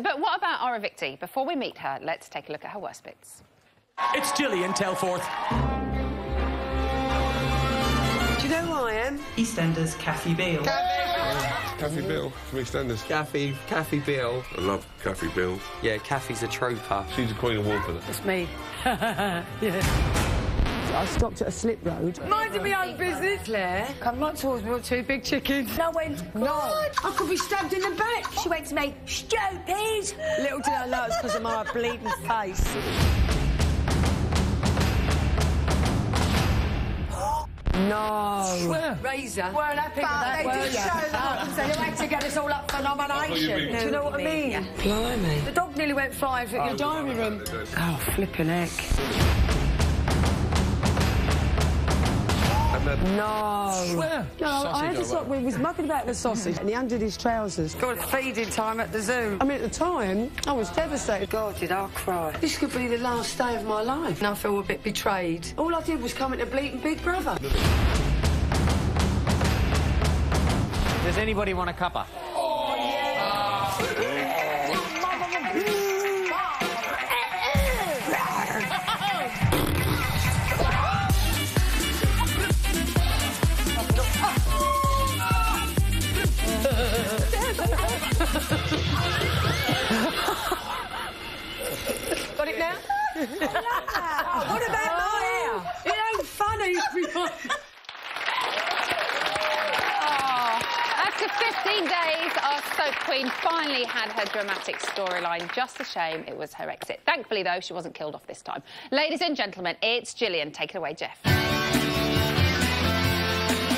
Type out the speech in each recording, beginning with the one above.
But what about our Evictee? Before we meet her, let's take a look at her worst bits. It's Gillian Telforth. Do you know who I am? EastEnders Kathy Beale. Kathy Beale from EastEnders. Kathy Beale. I love Kathy Beale. Yeah, Kathy's a trooper. She's the Queen of Warfare. It's me. Yeah. I stopped at a slip road. Minding my own business, Claire. Come right towards me with 2 big chickens. And I went, no. I could be stabbed in the back. She went to me, stupid. Little did I know it was because of my bleeding face. No. Swear. Razor. Weren't happy with that, were you? Show that. So you had to get us all up for nomination. Do you know what I mean? Yeah. Blimey. The dog nearly went flying at your diary room. Oh, flipping heck. No. Swear. No, I had to stop. We was mucking about the sausage and he undid his trousers. Got feeding time at the zoo. I mean, at the time, I was devastated. God, did I cry. This could be the last day of my life. And I feel a bit betrayed. All I did was come into bleating Big Brother. Does anybody want a cuppa? Oh, yeah. Got it now? What about my hair? It ain't funny, everyone. After 15 days, our soap queen finally had her dramatic storyline. Just a shame it was her exit. Thankfully, though, she wasn't killed off this time. Ladies and gentlemen, it's Gillian. Take it away, Jeff.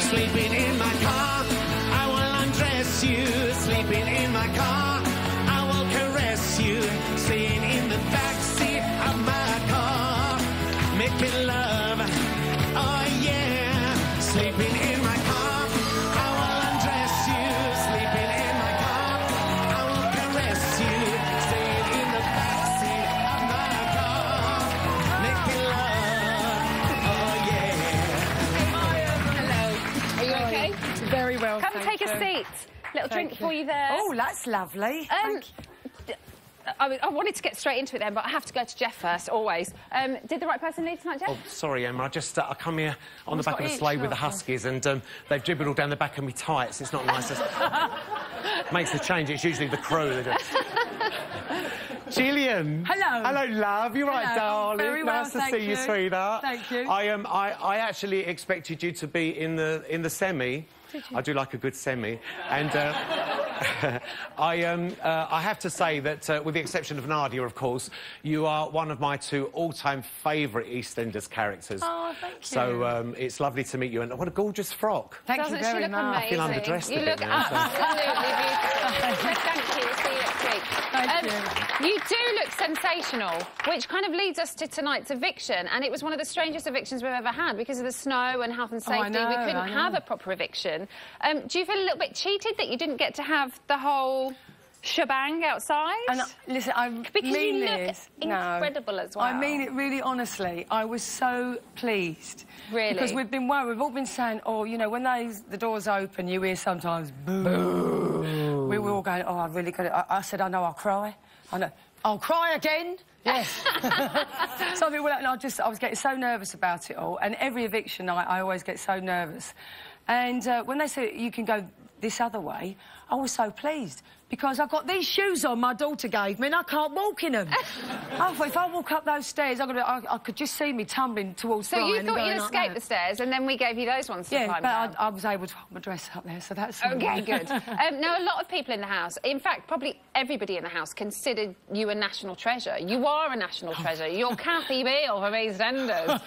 Sleeping in my car, I will undress you. Sleeping in my car, I will caress you. Staying in the backseat of my car, making love, oh yeah. Sleeping in my car, I will undress you. Sleeping in my car, I will caress you. Staying in the backseat of my car, making love, oh yeah. Hello. Are you OK? Very well, Come take a seat. Little drink for you there. Oh, that's lovely. I wanted to get straight into it then, but I have to go to Jeff first, always. Did the right person leave tonight, Jeff? Oh, sorry, Emma. I come here on the back of a sleigh with the Huskies and they've dribbled all down the back of me tights. It's not nice. Makes the change. It's usually the crew. Gillian. Hello. Hello, love. You're right, darling. Very well, nice to see you, sweetheart. Thank you. I actually expected you to be in the semi. I do like a good semi, and I have to say that, with the exception of Nadia, of course, you are one of my 2 all-time favourite EastEnders characters. Oh, thank you. So it's lovely to meet you, and what a gorgeous frock. Thank you very much. I feel underdressed You a look bit now, so- absolutely beautiful. Thank you. See you next week. Thank you. You do look sensational, which kind of leads us to tonight's eviction, and it was one of the strangest evictions we've ever had because of the snow and health and safety. I know, we couldn't have a proper eviction. Do you feel a little bit cheated that you didn't get to have the whole shebang outside? And listen, I because mean you this. look incredible as well. I mean it really honestly. I was so pleased. Really? Because we've been worried. We've all been saying, oh, you know, when the doors open, you hear sometimes boo. Boo. We were all going, oh, I really got it. I said, I know, I'll cry. I know. I'll cry again. Yes. Something like that. I was getting so nervous about it all. And every eviction night, I always get so nervous. And when they said you can go this other way, I was so pleased because I've got these shoes on my daughter gave me and I can't walk in them. I thought if I walk up those stairs, I could just see me tumbling towards So Brian. you thought you'd escape the stairs and then we gave you those ones to climb down? I was able to hold my dress up there, so that's... OK, good. Now, a lot of people in the house, in fact, probably everybody in the house, considered you a national treasure. You are a national treasure. You're Kathy Beale from EastEnders.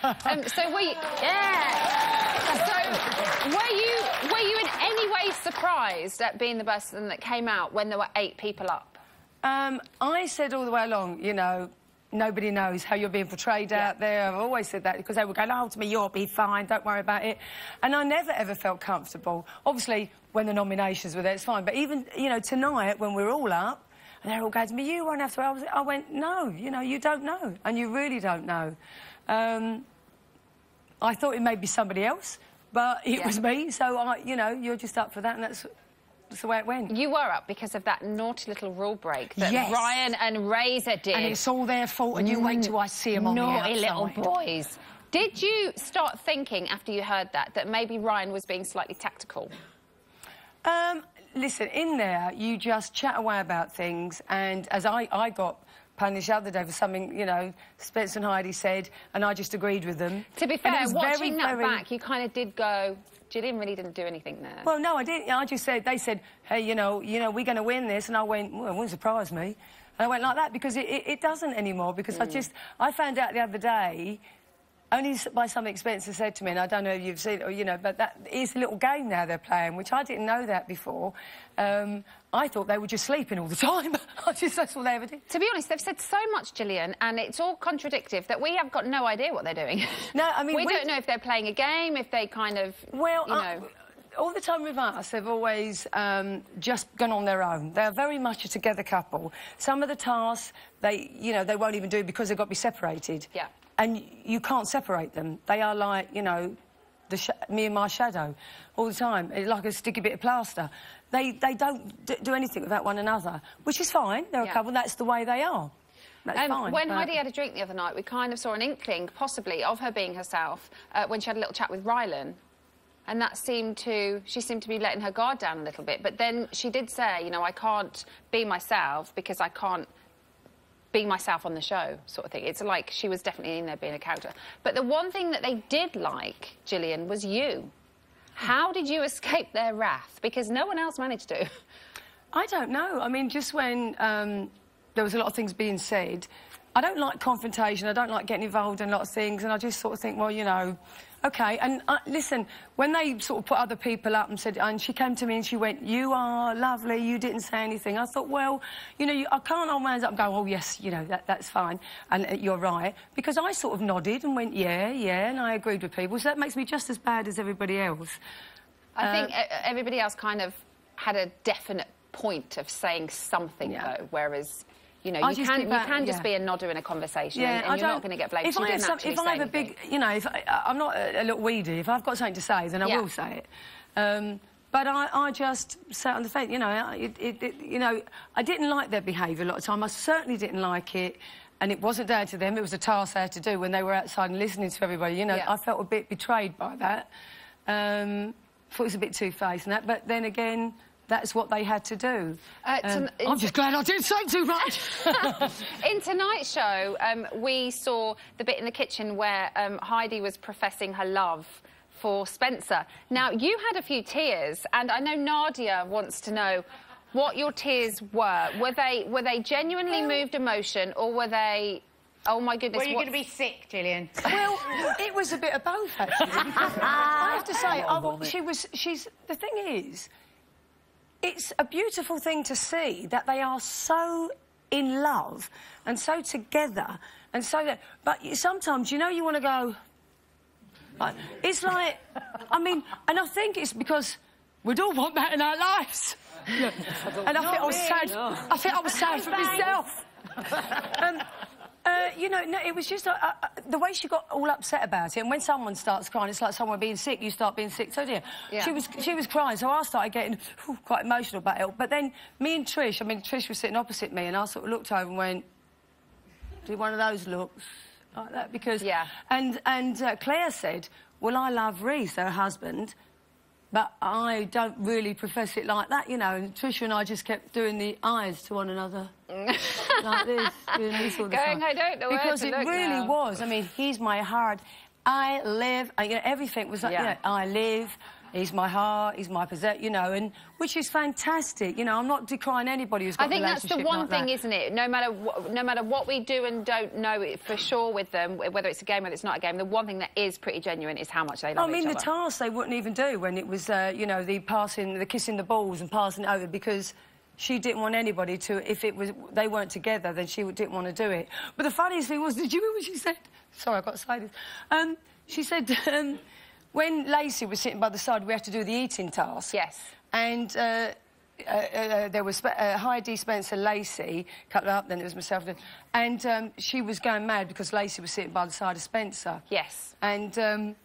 So were you... Yeah! So, were you in any way surprised at being the person that came out when there were 8 people up? I said all the way along, you know, nobody knows how you're being portrayed out there. I've always said that because they would go, oh, to me, you'll be fine, don't worry about it. And I never, ever felt comfortable. Obviously, when the nominations were there, it's fine. But even, you know, tonight, when we're all up, and they're all going to me, you won't have to... I went, no, you know, you don't know. And you really don't know. I thought it may be somebody else, but it was me. So, you know, you're just up for that, and That's the way it went. You were up because of that naughty little rule break that Yes. Ryan and Razor did. And it's all their fault, and you wait till I see them on the outside. Naughty little boys. Did you start thinking, after you heard that maybe Ryan was being slightly tactical? Listen, in there, you just chat away about things, and as I got punished the other day for something, you know, Spencer and Heidi said, and I just agreed with them. To be fair, watching that very... back, you kind of did go, Gillian really didn't do anything there. Well, no, I didn't. I just said, they said, hey, you know, we're going to win this, and I went, well, it wouldn't surprise me. And I went like that, because it doesn't anymore, because I found out the other day, only by something Spencer said to me, and I don't know if you've seen it, or, you know, but that is a little game now they're playing, which I didn't know that before. I thought they were just sleeping all the time. That's all they ever did. To be honest, they've said so much, Gillian, and it's all contradictive that we have got no idea what they're doing. No, I mean... we don't know if they're playing a game, if they kind of, well, you know... all the time with us, they've always just gone on their own. They're very much a together couple. Some of the tasks, they won't even do because they've got to be separated. Yeah. And you can't separate them. They are like, you know, me and my shadow all the time. It's like a sticky bit of plaster. They don't do anything without one another, which is fine. They're a couple. That's the way they are. That's fine. When Heidi had a drink the other night, we kind of saw an inkling, possibly, of her being herself when she had a little chat with Rylan. And that she seemed to be letting her guard down a little bit. But then she did say, you know, I can't be myself because I can't be myself on the show, sort of thing. It's like she was definitely in there being a character. But the one thing that they did like, Gillian, was you. How did you escape their wrath? Because no one else managed to. I don't know. I mean, just when there was a lot of things being said, I don't like confrontation. I don't like getting involved in a lot of things. And I just sort of think, well, you know, OK. And listen, when they sort of put other people up and said, and she came to me and she went, you are lovely, you didn't say anything. I thought, well, you know, I can't hold my hands up and go, oh, yes, you know, that's fine. And you're right. Because I sort of nodded and went, yeah, and I agreed with people. So that makes me just as bad as everybody else. I think everybody else kind of had a definite point of saying something, though, whereas... You know, you can just be a nodder in a conversation and you're not going to get blamed. If I have a big... You know, I'm not a little weedy. If I've got something to say, then I will say it. But I just sat on the fence. You know, you know, I didn't like their behaviour a lot of time. I certainly didn't like it. And it wasn't down to them. It was a task they had to do when they were outside and listening to everybody. You know, I felt a bit betrayed by that. Thought it was a bit two-faced and that. But then again... That's what they had to do. I'm just glad I didn't say too much. In tonight's show, we saw the bit in the kitchen where Heidi was professing her love for Spencer. Now, you had a few tears, and I know Nadia wants to know what your tears were. Were they genuinely moved emotion, or were they... Oh, my goodness. Were you going to be sick, Gillian? Well, it was a bit of both, actually. I have to say, the thing is... It's a beautiful thing to see that they are so in love and so together and so that... But sometimes, you know, you want to go... Like, it's like... I mean, and I think it's because we'd all want that in our lives. And I think I was sad... I think I was sad for myself. You know, no, it was just the way she got all upset about it. And when someone starts crying, it's like someone being sick. You start being sick, so dear. Yeah. She was crying, so I started getting quite emotional about it. But then me and Trish, I mean, Trish was sitting opposite me, and I sort of looked over and went, "Do one of those looks like that?" Because and Claire said, "Well, I love Reece, her husband, but I don't really profess it like that, you know." And Tricia and I just kept doing the eyes to one another. Like this, doing this all the time. Going, I don't know because where to it look really now. was. I mean, he's my heart. I live. You know, everything was like, you know, I live. He's my heart. He's my possession. You know, and which is fantastic. You know, I'm not decrying anybody who's got. I think a that's the relationship one like thing, that. isn't it? No matter what we do and don't know it for sure with them, whether it's a game, whether it's not a game, the one thing that is pretty genuine is how much they love each other. I mean, the tasks they wouldn't even do when it was, you know, the kissing the balls and passing it over because. She didn't want anybody to... If it was... They weren't together, then she didn't want to do it. But the funniest thing was... Did you hear what she said? Sorry, I've got to say this. She said... when Lacey was sitting by the side, we had to do the eating task. Yes. And there was Heidi, Spencer, Lacey, cut up, then it was myself. And she was going mad because Lacey was sitting by the side of Spencer. Yes. And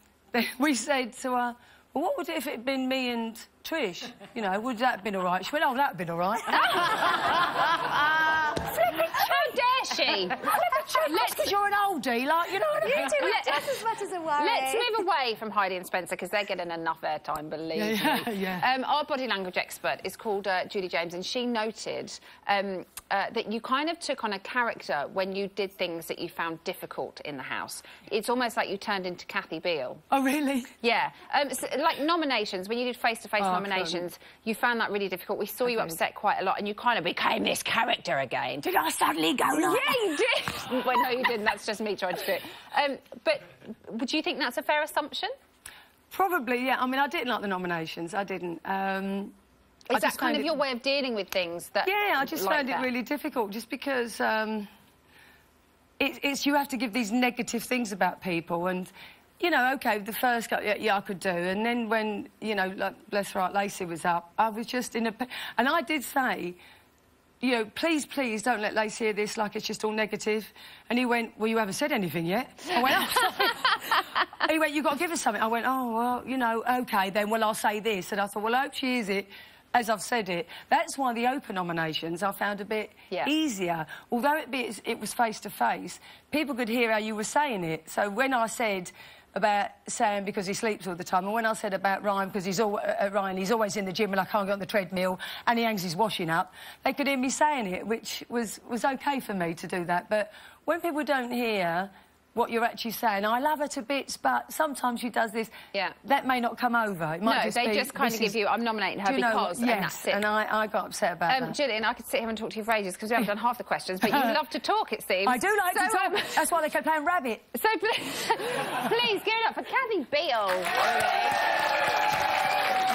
we said to her... well, what would it if it had been me and Trish? You know, would that have been all right? She went, oh, that would have been all right. How dare she? That's because you're an oldie, like, you know what I mean? You do it just as much as a worry. Let's move away from Heidi and Spencer because they're getting enough airtime, believe me. Yeah. Our body language expert is called Julie James, and she noted that you kind of took on a character when you did things that you found difficult in the house. It's almost like you turned into Kathy Beale. Oh, really? Yeah. So, like nominations, when you did face-to-face nominations, you found that really difficult. We saw you upset quite a lot, and you kind of became this character again. Did I suddenly go like Yeah, you did. Well, no, you didn't. That's just me trying to do it. But would you think that's a fair assumption? Probably, yeah. I mean, I didn't like the nominations. I didn't. Is that kind of your way of dealing with things? That Yeah, I just found it really difficult, just because it's you have to give these negative things about people, and you know, OK, the first go, yeah, I could do, and then when you know, like, bless her heart, Lacey was up, I was just in a, and I did say, you know, please don't let Lacey hear this like it's just all negative. And he went, well, you haven't said anything yet. I went, oh, sorry. He went, you've got to give us something. I went, oh, well, you know, OK, then, well, I'll say this. And I thought, well, I hope she hears it as I've said it. That's why the open nominations I found a bit easier. Although it was face-to-face, people could hear how you were saying it. So when I said about Sam because he sleeps all the time, and when I said about Ryan because he's always in the gym and I can't get on the treadmill and he hangs his washing up, they could hear me saying it, which was OK for me to do that. But when people don't hear what you're actually saying, I love her to bits, but sometimes she does this. Yeah. That may not come over. It might they just kind of give you, I'm nominating her because, and that's it. And I got upset about that. Gillian, I could sit here and talk to you for ages because we haven't done half the questions, but you love to talk, it seems. I do like to talk. That's why they kept playing Rabbit. So please give it up for Kathy Beale.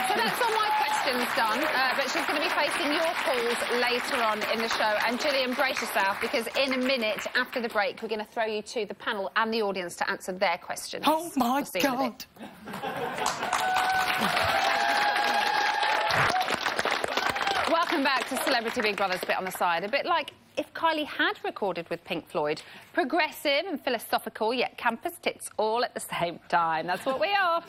So that's all my questions done, but she's going to be facing your calls later on in the show. And Gillian, brace yourself, because in a minute after the break, we're going to throw you to the panel and the audience to answer their questions. Oh, my God. Welcome back to Celebrity Big Brother's Bit on the Side. A bit like if Kylie had recorded with Pink Floyd. Progressive and philosophical, yet campus tits all at the same time. That's what we are.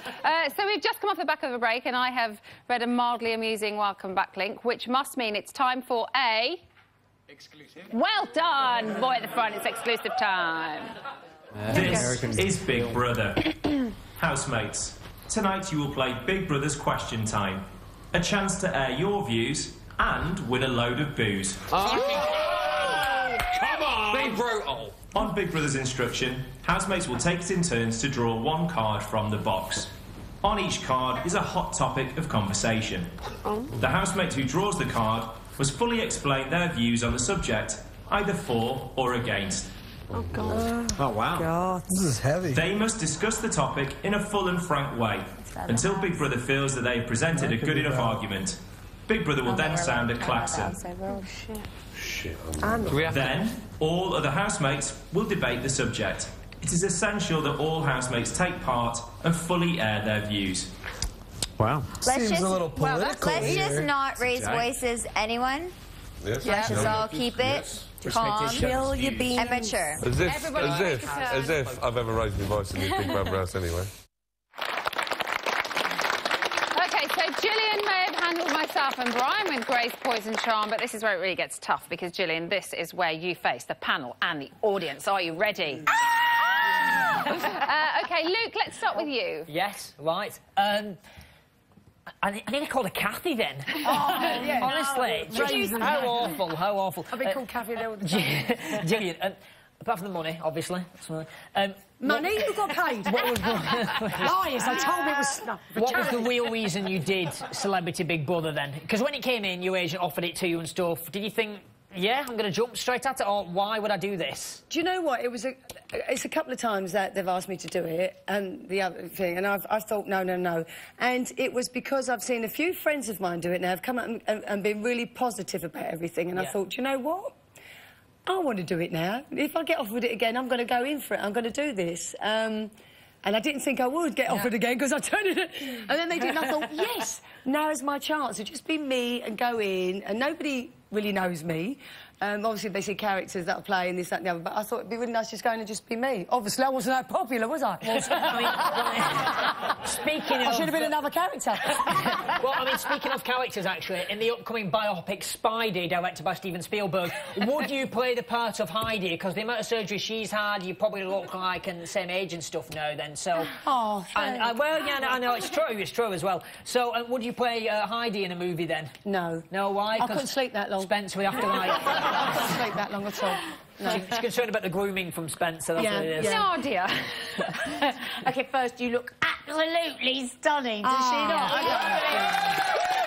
So we've just come off the back of a break, and I have read a mildly amusing welcome back link, which must mean it's time for a... Exclusive. Well done, boy at the front. It's exclusive time. This is Big Brother. Housemates, tonight you will play Big Brother's Question Time. A chance to air your views and win a load of booze. Oh, come on! Be brutal. On Big Brother's instruction, housemates will take it in turns to draw one card from the box. On each card is a hot topic of conversation. The housemate who draws the card must fully explain their views on the subject, either for or against. Oh, God. Oh, wow. God. This is heavy. They must discuss the topic in a full and frank way, until Big Brother feels that they've presented a good enough argument. Big Brother will then sound a klaxon. Then, all other housemates will debate the subject. It is essential that all housemates take part and fully air their views. Wow. Seems a little political Let's just not raise voices, anyone. Yes. Let's just all keep it calm, Chill your beans. and mature. As if I've ever raised my voice in this Big Brother house anyway. OK, so Gillian may have handled myself and Brian with grace, poise and charm, but this is where it really gets tough, because, Gillian, this is where you face the panel and the audience. Are you ready? OK, Luke, let's start with you. Yes, right. I need to call her Kathy then. Oh, yeah. Honestly. How awful, how awful. I've been called Kathy there all the time. Gillian, apart from the money, obviously. Money? You got paid? What was liars, I told me it was... No, what was the real reason you did Celebrity Big Brother then? Because when it came in, your agent offered it to you and stuff. Did you think, yeah, I'm going to jump straight at it, or why would I do this? Do you know what? It's a couple of times that they've asked me to do it, and the other thing, and I've thought, no. And it was because I've seen a few friends of mine do it now, have come up and been really positive about everything, and I thought, do you know what? I want to do it now. If I get offered it again, I'm going to go in for it. I'm going to do this. And I didn't think I would get offered again because I turned it... And then they did, and I thought, yes, now is my chance to just be me and go in, and nobody really knows me. Obviously, they see characters that I play and this, that and the other, but I thought it'd be really nice just going and just be me. Obviously, I wasn't that popular, was I? Speaking of... I should have been another character. Well, I mean, speaking of characters, actually, in the upcoming biopic Spidey, directed by Steven Spielberg, would you play the part of Heidi? Because the amount of surgery she's had, you probably look like and the same age and stuff now, then, so... Oh, thanks. Well, yeah, I know, it's true as well. So, would you play Heidi in a movie, then? No. No, why? I couldn't sleep that long. Spence, we have to, like... I couldn't sleep that long at all. No. She's concerned about the grooming from Spencer, that's what it is. No, dear. OK, first, you look absolutely stunning, does she not? Yeah.